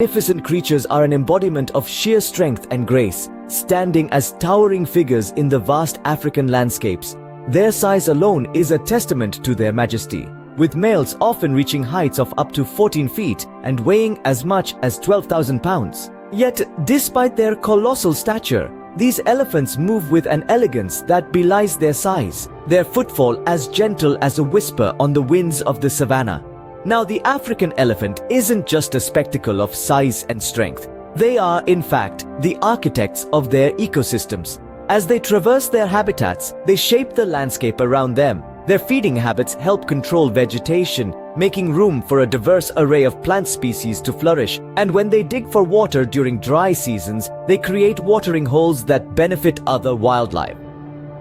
Magnificent creatures are an embodiment of sheer strength and grace, standing as towering figures in the vast African landscapes. Their size alone is a testament to their majesty, with males often reaching heights of up to 14 feet and weighing as much as 12,000 pounds. Yet, despite their colossal stature, these elephants move with an elegance that belies their size, their footfall as gentle as a whisper on the winds of the savannah. Now, the African elephant isn't just a spectacle of size and strength. They are, in fact, the architects of their ecosystems. As they traverse their habitats, they shape the landscape around them. Their feeding habits help control vegetation, making room for a diverse array of plant species to flourish. And when they dig for water during dry seasons, they create watering holes that benefit other wildlife.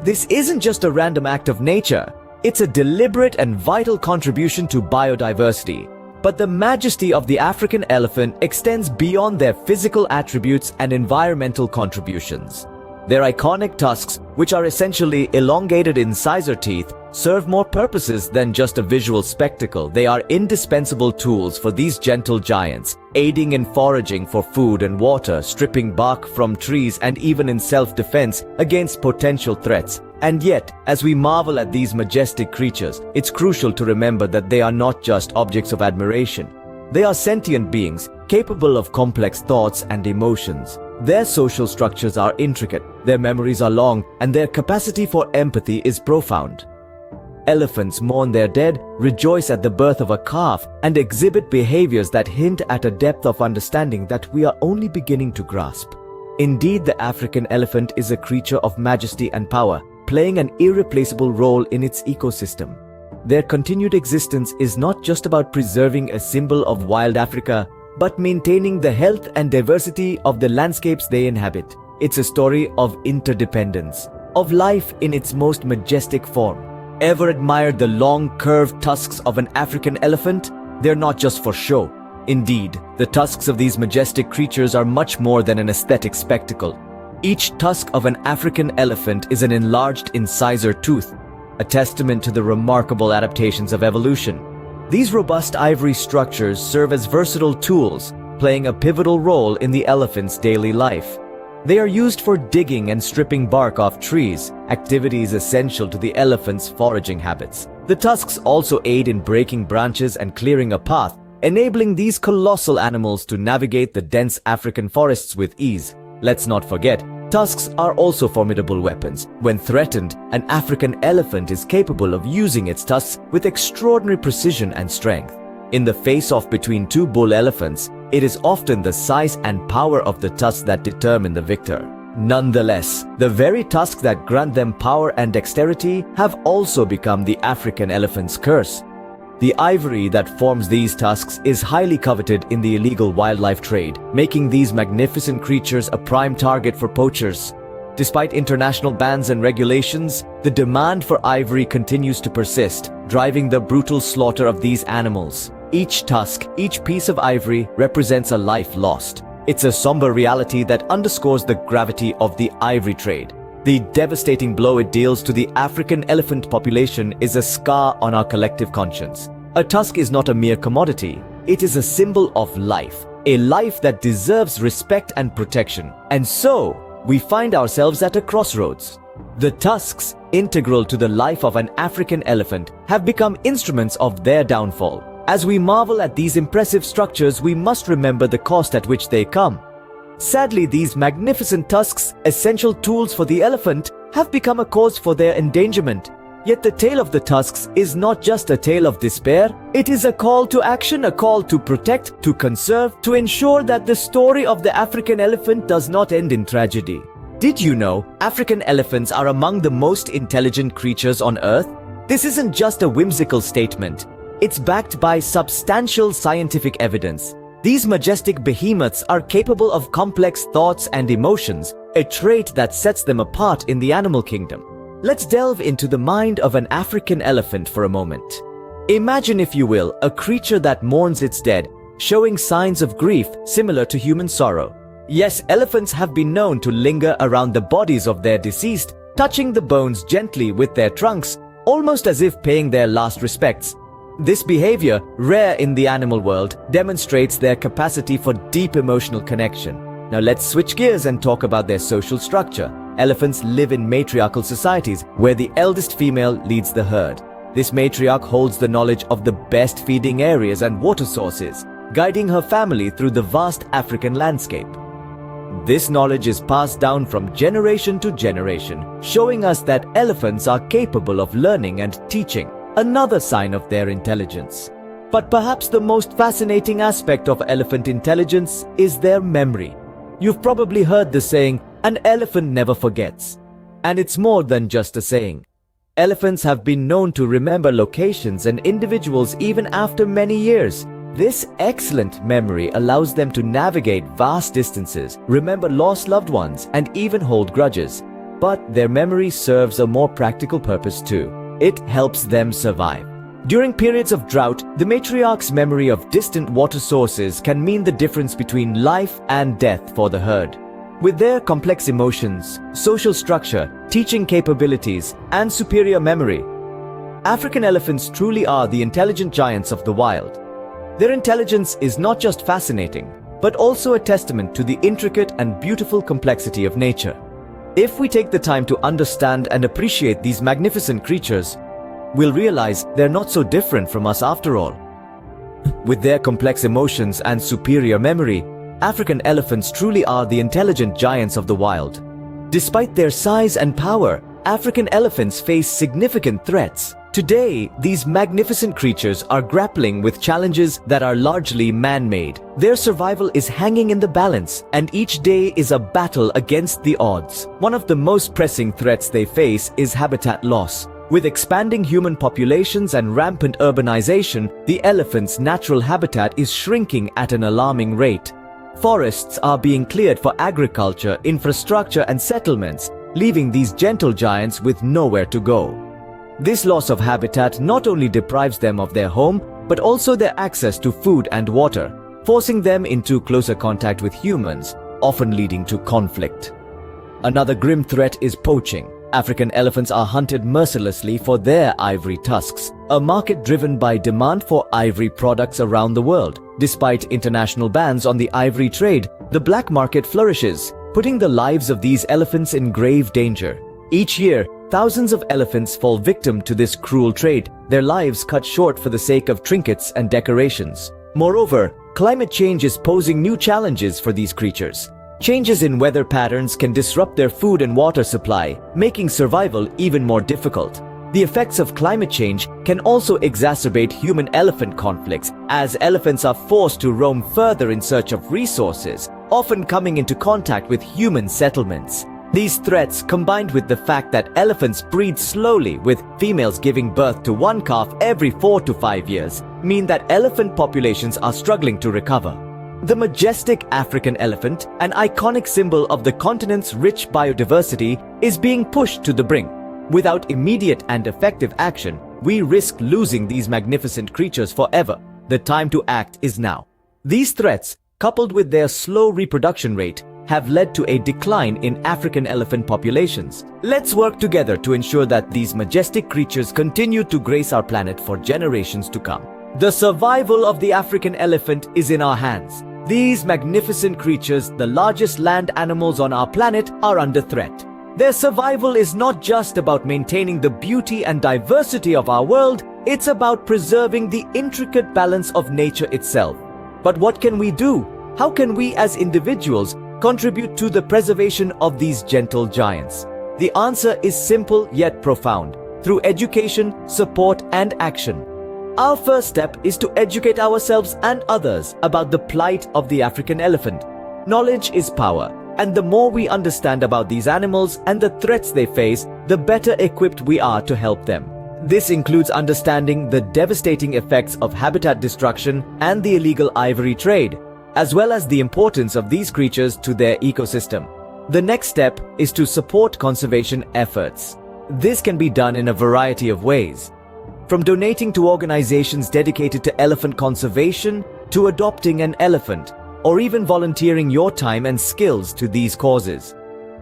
This isn't just a random act of nature. It's a deliberate and vital contribution to biodiversity. But the majesty of the African elephant extends beyond their physical attributes and environmental contributions. Their iconic tusks, which are essentially elongated incisor teeth, serve more purposes than just a visual spectacle. They are indispensable tools for these gentle giants, aiding in foraging for food and water, stripping bark from trees, and even in self-defense against potential threats. And yet, as we marvel at these majestic creatures, it's crucial to remember that they are not just objects of admiration. They are sentient beings, capable of complex thoughts and emotions. Their social structures are intricate, their memories are long, and their capacity for empathy is profound. Elephants mourn their dead, rejoice at the birth of a calf, and exhibit behaviors that hint at a depth of understanding that we are only beginning to grasp. Indeed, the African elephant is a creature of majesty and power, playing an irreplaceable role in its ecosystem. Their continued existence is not just about preserving a symbol of wild Africa, but maintaining the health and diversity of the landscapes they inhabit. It's a story of interdependence, of life in its most majestic form. Ever admired the long, curved tusks of an African elephant? They're not just for show. Indeed, the tusks of these majestic creatures are much more than an aesthetic spectacle. Each tusk of an African elephant is an enlarged incisor tooth, a testament to the remarkable adaptations of evolution. These robust ivory structures serve as versatile tools, playing a pivotal role in the elephant's daily life. They are used for digging and stripping bark off trees, activities essential to the elephant's foraging habits. The tusks also aid in breaking branches and clearing a path, enabling these colossal animals to navigate the dense African forests with ease. Let's not forget, tusks are also formidable weapons. When threatened, an African elephant is capable of using its tusks with extraordinary precision and strength. In the face-off between two bull elephants, it is often the size and power of the tusks that determine the victor. Nonetheless, the very tusks that grant them power and dexterity have also become the African elephant's curse. The ivory that forms these tusks is highly coveted in the illegal wildlife trade, making these magnificent creatures a prime target for poachers. Despite international bans and regulations, the demand for ivory continues to persist, driving the brutal slaughter of these animals. Each tusk, each piece of ivory represents a life lost. It's a somber reality that underscores the gravity of the ivory trade. The devastating blow it deals to the African elephant population is a scar on our collective conscience. A tusk is not a mere commodity. It is a symbol of life, a life that deserves respect and protection. And so, we find ourselves at a crossroads. The tusks, integral to the life of an African elephant, have become instruments of their downfall. As we marvel at these impressive structures, we must remember the cost at which they come. Sadly, these magnificent tusks, essential tools for the elephant, have become a cause for their endangerment. Yet the tale of the tusks is not just a tale of despair. It is a call to action, a call to protect, to conserve, to ensure that the story of the African elephant does not end in tragedy. Did you know African elephants are among the most intelligent creatures on Earth? This isn't just a whimsical statement. It's backed by substantial scientific evidence. These majestic behemoths are capable of complex thoughts and emotions, a trait that sets them apart in the animal kingdom. Let's delve into the mind of an African elephant for a moment. Imagine, if you will, a creature that mourns its dead, showing signs of grief similar to human sorrow. Yes, elephants have been known to linger around the bodies of their deceased, touching the bones gently with their trunks, almost as if paying their last respects. This behavior, rare in the animal world, demonstrates their capacity for deep emotional connection. Now let's switch gears and talk about their social structure. Elephants live in matriarchal societies where the eldest female leads the herd. This matriarch holds the knowledge of the best feeding areas and water sources, guiding her family through the vast African landscape. This knowledge is passed down from generation to generation, showing us that elephants are capable of learning and teaching, another sign of their intelligence. But perhaps the most fascinating aspect of elephant intelligence is their memory. You've probably heard the saying, "An elephant never forgets." And it's more than just a saying. Elephants have been known to remember locations and individuals even after many years. This excellent memory allows them to navigate vast distances, remember lost loved ones, and even hold grudges. But their memory serves a more practical purpose too. It helps them survive. During periods of drought, the matriarch's memory of distant water sources can mean the difference between life and death for the herd. With their complex emotions, social structure, teaching capabilities, and superior memory, African elephants truly are the intelligent giants of the wild. Their intelligence is not just fascinating, but also a testament to the intricate and beautiful complexity of nature. If we take the time to understand and appreciate these magnificent creatures, we'll realize they're not so different from us after all. With their complex emotions and superior memory, African elephants truly are the intelligent giants of the wild. Despite their size and power, African elephants face significant threats. Today, these magnificent creatures are grappling with challenges that are largely man-made. Their survival is hanging in the balance, and each day is a battle against the odds. One of the most pressing threats they face is habitat loss. With expanding human populations and rampant urbanization, the elephant's natural habitat is shrinking at an alarming rate. Forests are being cleared for agriculture, infrastructure, and settlements, leaving these gentle giants with nowhere to go. This loss of habitat not only deprives them of their home, but also their access to food and water, forcing them into closer contact with humans, often leading to conflict. Another grim threat is poaching. African elephants are hunted mercilessly for their ivory tusks, a market driven by demand for ivory products around the world. Despite international bans on the ivory trade, the black market flourishes, putting the lives of these elephants in grave danger. Each year, thousands of elephants fall victim to this cruel trade, their lives cut short for the sake of trinkets and decorations. Moreover, climate change is posing new challenges for these creatures. Changes in weather patterns can disrupt their food and water supply, making survival even more difficult. The effects of climate change can also exacerbate human-elephant conflicts, as elephants are forced to roam further in search of resources, often coming into contact with human settlements. These threats, combined with the fact that elephants breed slowly, with females giving birth to one calf every 4 to 5 years, mean that elephant populations are struggling to recover. The majestic African elephant, an iconic symbol of the continent's rich biodiversity, is being pushed to the brink. Without immediate and effective action, we risk losing these magnificent creatures forever. The time to act is now. These threats, coupled with their slow reproduction rate, have led to a decline in African elephant populations. Let's work together to ensure that these majestic creatures continue to grace our planet for generations to come. The survival of the African elephant is in our hands. These magnificent creatures, the largest land animals on our planet, are under threat. Their survival is not just about maintaining the beauty and diversity of our world, it's about preserving the intricate balance of nature itself. But what can we do? How can we as individuals contribute to the preservation of these gentle giants? The answer is simple yet profound: through education, support, and action. Our first step is to educate ourselves and others about the plight of the African elephant. Knowledge is power, and the more we understand about these animals and the threats they face, the better equipped we are to help them. This includes understanding the devastating effects of habitat destruction and the illegal ivory trade, as well as the importance of these creatures to their ecosystem. The next step is to support conservation efforts. This can be done in a variety of ways, from donating to organizations dedicated to elephant conservation, to adopting an elephant, or even volunteering your time and skills to these causes.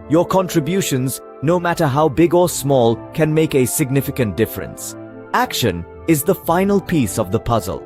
Your contributions, no matter how big or small, can make a significant difference. Action, is the final piece of the puzzle.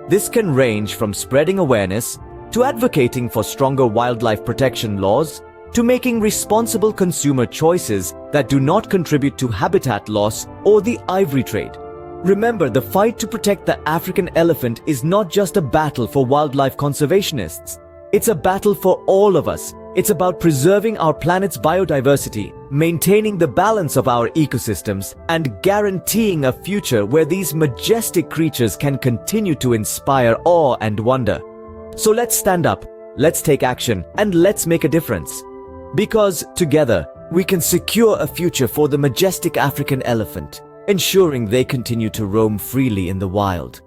This can range from spreading awareness to advocating for stronger wildlife protection laws to making responsible consumer choices that do not contribute to habitat loss or the ivory trade. Remember, the fight to protect the African elephant is not just a battle for wildlife conservationists. It's a battle for all of us. It's about preserving our planet's biodiversity, maintaining the balance of our ecosystems, and guaranteeing a future where these majestic creatures can continue to inspire awe and wonder. So let's stand up, let's take action, and let's make a difference. Because together, we can secure a future for the majestic African elephant, ensuring they continue to roam freely in the wild.